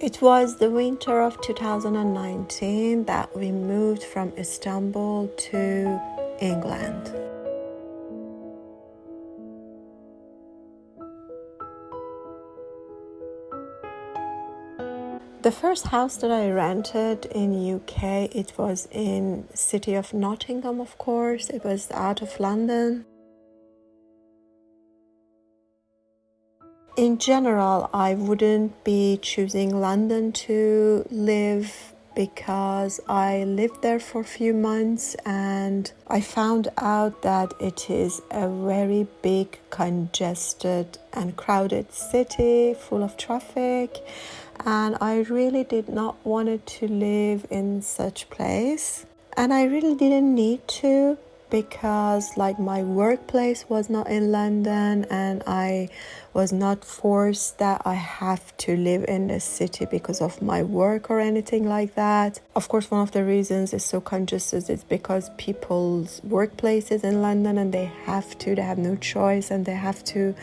It was the winter of 2019 that we moved from Istanbul to England. The first house that I rented in UK, it was in city of Nottingham, of course. It was out of London. In general, I wouldn't be choosing London to live because I lived there for a few months and I found out that it is a very big, congested and crowded city full of traffic, and I really did not want to live in such place, and I really didn't need to, because like my workplace was not in London and I was not forced that I have to live in the city because of my work or anything like that. Of course, one of the reasons it's so congested is because people's workplaces in London and they have no choice and they have to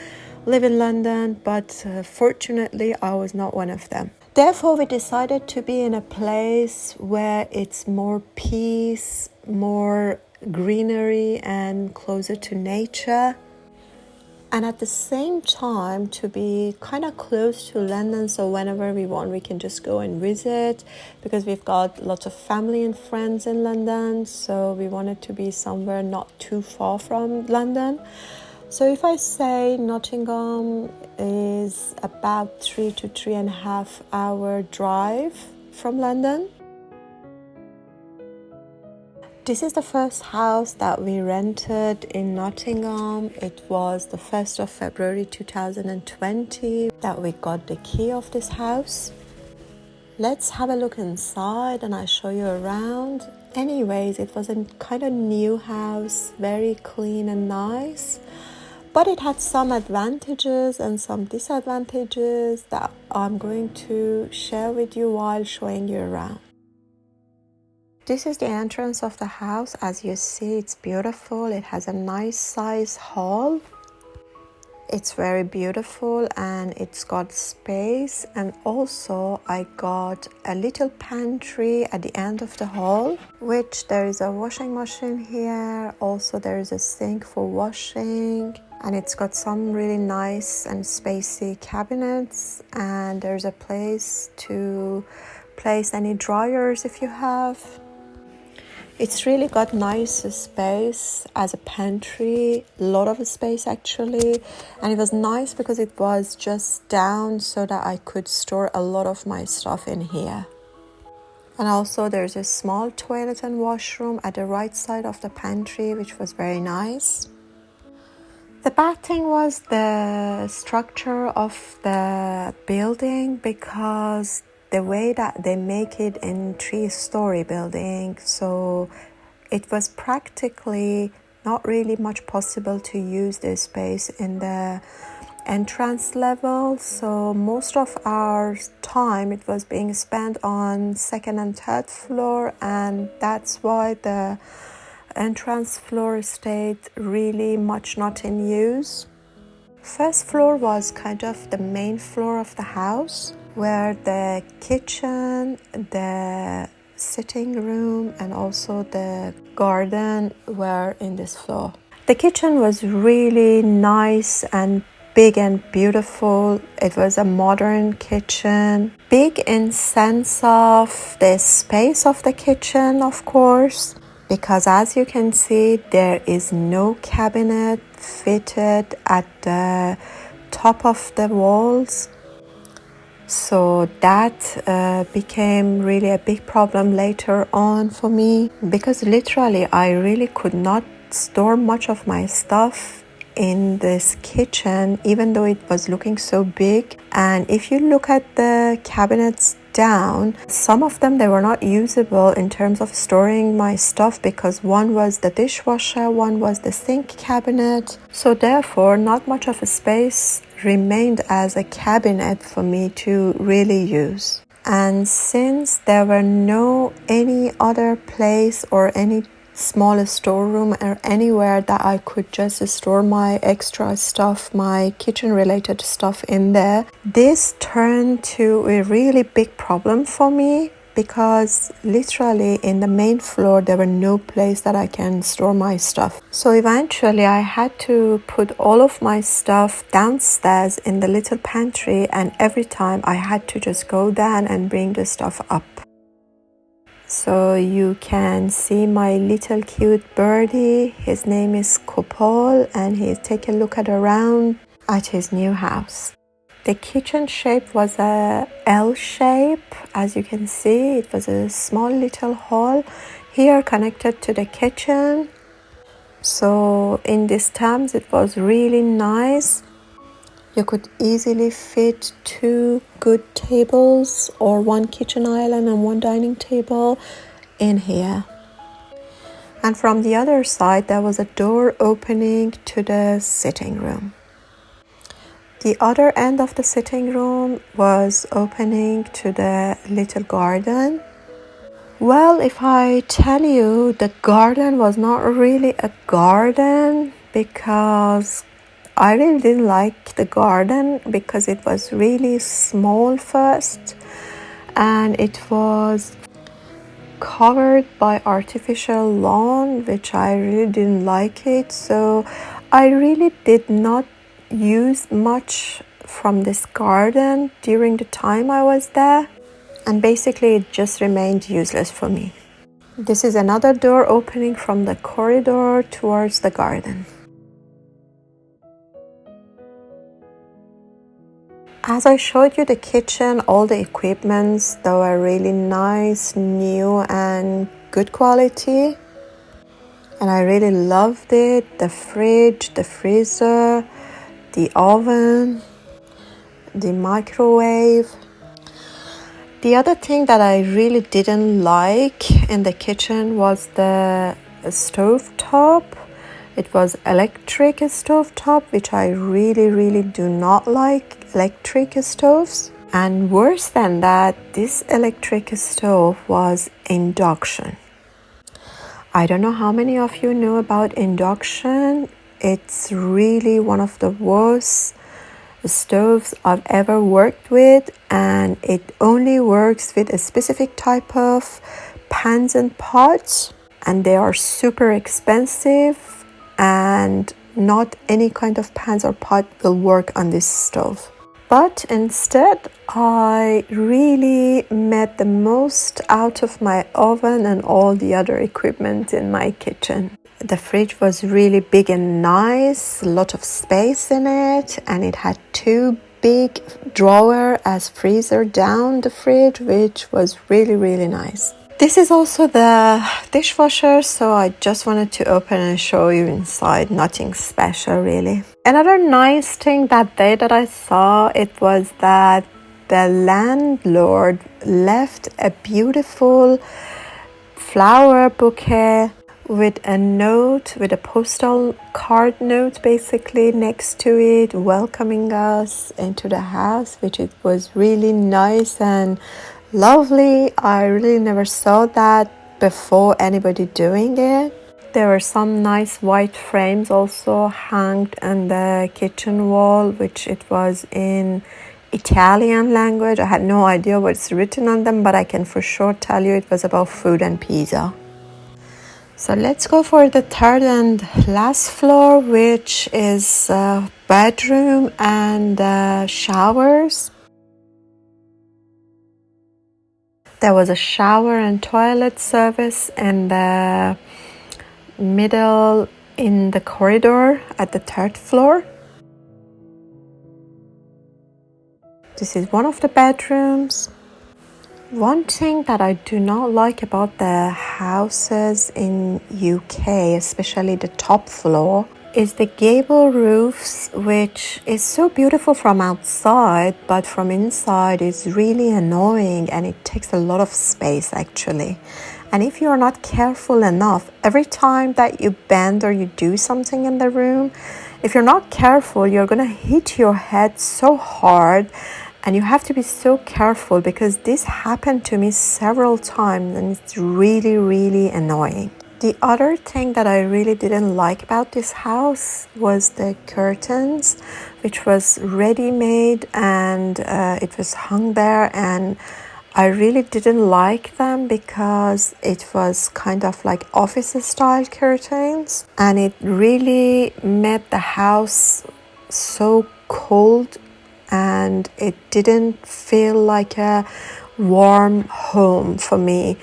live in London, but fortunately I was not one of them. Therefore, we decided to be in a place where it's more peace, more greenery and closer to nature, and at the same time to be kind of close to London, so whenever we want we can just go and visit, because we've got lots of family and friends in London, so we wanted to be somewhere not too far from London. So if I say Nottingham is about 3 to 3.5 hour drive from London. This is the first house that we rented in Nottingham. It was the 1st of February 2020 that we got the key of this house. Let's have a look inside and I'll show you around. Anyways, it was a kind of new house, very clean and nice. But it had some advantages and some disadvantages that I'm going to share with you while showing you around. This is the entrance of the house. As you see, it's beautiful. It has a nice size hall. It's very beautiful and it's got space, and also I got a little pantry at the end of the hall, which there is a washing machine here. Also there is a sink for washing, and it's got some really nice and spacey cabinets, and there's a place to place any dryers if you have. It's really got nice space as a pantry, a lot of space actually, and it was nice because it was just down so that I could store a lot of my stuff in here. And also there's a small toilet and washroom at the right side of the pantry, which was very nice. The bad thing was the structure of the building, because the way that they make it in 3-story building, so it was practically not really much possible to use this space in the entrance level. So most of our time it was being spent on 2nd and 3rd floor, and that's why the entrance floor stayed really much not in use. First floor was kind of the main floor of the house, where the kitchen, the sitting room and also the garden were in this floor. The kitchen was really nice and big and beautiful. It was a modern kitchen, big in sense of the space of the kitchen, of course, because as you can see there is no cabinet fitted at the top of the walls. So that became really a big problem later on for me, because literally I really could not store much of my stuff in this kitchen, even though it was looking so big. And if you look at the cabinets down, some of them they were not usable in terms of storing my stuff, because one was the dishwasher, one was the sink cabinet, so therefore not much of a space remained as a cabinet for me to really use. And since there were no any other place or any small storeroom or anywhere that I could just store my extra stuff, my kitchen related stuff in there. This turned to a really big problem for me because literally in the main floor there were no place that I can store my stuff. So eventually I had to put all of my stuff downstairs in the little pantry, and every time I had to just go down and bring the stuff up. So you can see my little cute birdie. His name is Kopal, and he's taking a look around at his new house. The kitchen shape was a L shape. As you can see, it was a small little hall here connected to the kitchen. So in these terms, it was really nice. You could easily fit 2 good tables or 1 kitchen island and 1 dining table in here. And from the other side, there was a door opening to the sitting room. The other end of the sitting room was opening to the little garden. Well, if I tell you, the garden was not really a garden because I really didn't like the garden because it was really small first, and it was covered by artificial lawn, which I really didn't like it. So I really did not use much from this garden during the time I was there, and basically it just remained useless for me. This is another door opening from the corridor towards the garden. As I showed you the kitchen, all the equipments, they were really nice, new and good quality, and I really loved it. The fridge, the freezer, the oven, the microwave. The other thing that I really didn't like in the kitchen was the stove top. It was electric stove top, which I really do not like electric stoves. And worse than that, this electric stove was induction. I don't know how many of you know about induction. It's really one of the worst stoves I've ever worked with, and it only works with a specific type of pans and pots, and they are super expensive, and not any kind of pans or pot will work on this stove. But instead, I really made the most out of my oven and all the other equipment in my kitchen. The fridge was really big and nice, a lot of space in it, and it had 2 big drawers as freezer down the fridge, which was really nice. This is also the dishwasher, so I just wanted to open and show you inside. Nothing special really. Another nice thing that day that I saw, it was that the landlord left a beautiful flower bouquet with a note, with a postal card note basically next to it, welcoming us into the house, which it was really nice and lovely. I really never saw that before anybody doing it. There were some nice white frames also hanged on the kitchen wall, which it was in Italian language. I had no idea what's written on them, but I can for sure tell you it was about food and pizza. So let's go for the third and last floor, which is bedroom and showers. There was a shower and toilet service in the middle in the corridor at the 3rd floor. This is one of the bedrooms. One thing that I do not like about the houses in UK, especially the top floor, is the gable roofs, which is so beautiful from outside, but from inside is really annoying, and it takes a lot of space actually. And if you're not careful enough, every time that you bend or you do something in the room, if you're not careful, you're gonna hit your head so hard. And you have to be so careful, because this happened to me several times and it's really annoying. The other thing that I really didn't like about this house was the curtains, which was ready-made, and it was hung there, and I really didn't like them because it was kind of like office style curtains, and it really made the house so cold, and it didn't feel like a warm home for me.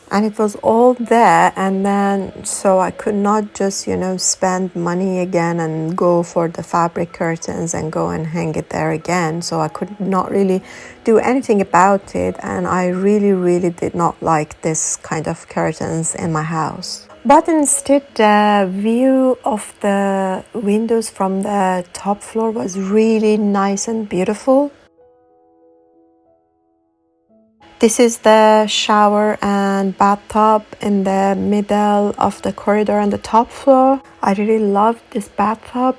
And it was all there, and then so I could not just spend money again and go for the fabric curtains and go and hang it there again. So I could not really do anything about it, and I really did not like this kind of curtains in my house. But instead, the view of the windows from the top floor was really nice and beautiful. This is the shower and bathtub in the middle of the corridor on the top floor. I really love this bathtub.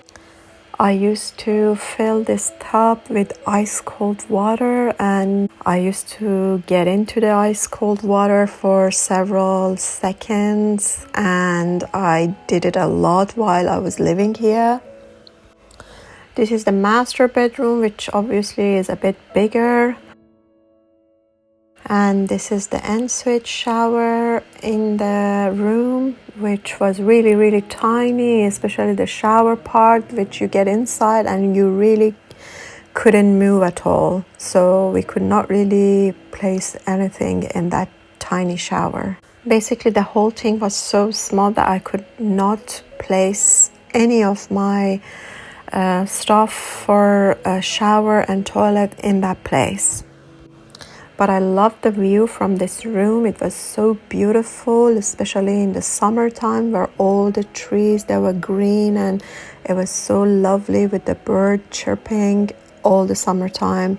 I used to fill this tub with ice cold water, and I used to get into the ice cold water for several seconds, and I did it a lot while I was living here. This is the master bedroom, which obviously is a bit bigger. And this is the ensuite shower in the room, which was really tiny, especially the shower part, which you get inside and you really couldn't move at all. So we could not really place anything in that tiny shower. Basically, the whole thing was so small that I could not place any of my stuff for a shower and toilet in that place. But I loved the view from this room. It was so beautiful, especially in the summertime where all the trees, they were green, and it was so lovely with the bird chirping all the summertime.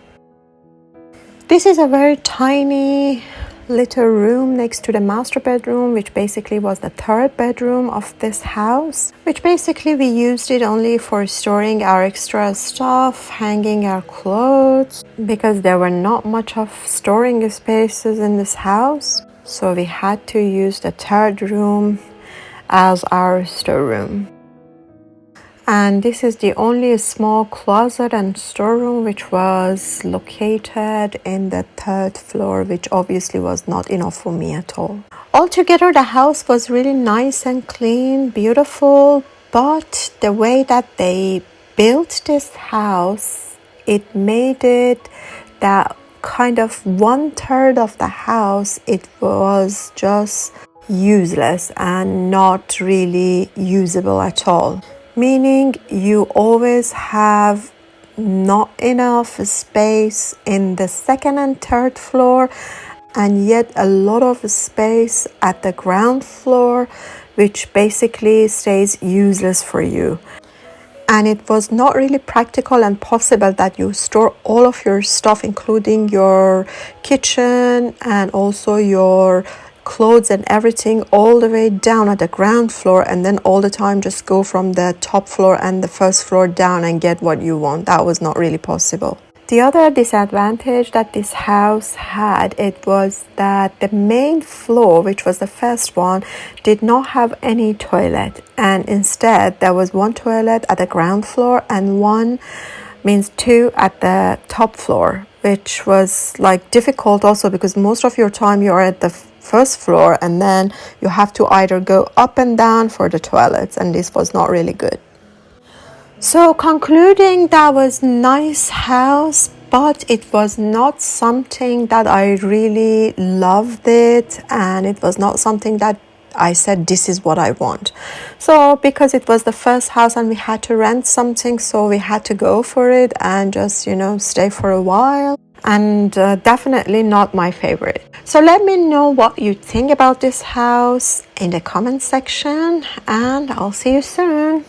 This is a very tiny little room next to the master bedroom, which basically was the third bedroom of this house, which basically we used it only for storing our extra stuff, hanging our clothes, because there were not much of storing spaces in this house. So we had to use the third room as our storeroom. And this is the only small closet and storeroom which was located in the third floor, which obviously was not enough for me at all. Altogether, the house was really nice and clean, beautiful, but the way that they built this house, it made it that kind of 1/3 of the house, it was just useless and not really usable at all. Meaning you always have not enough space in the second and third floor, and yet a lot of space at the ground floor, which basically stays useless for you. And it was not really practical and possible that you store all of your stuff, including your kitchen and also your clothes and everything, all the way down at the ground floor, and then all the time just go from the top floor and the first floor down and get what you want. That was not really possible. The other disadvantage that this house had, it was that the main floor, which was the first one, did not have any toilet, and instead there was one toilet at the ground floor and two at the top floor, which was like difficult also because most of your time you're at the first floor and then you have to either go up and down for the toilets, and this was not really good. So concluding, that was nice house, but it was not something that I really loved it, and it was not something that I said this is what I want. So because it was the first house and we had to rent something, so we had to go for it and just stay for a while, and definitely not my favorite. So let me know what you think about this house in the comment section, and I'll see you soon.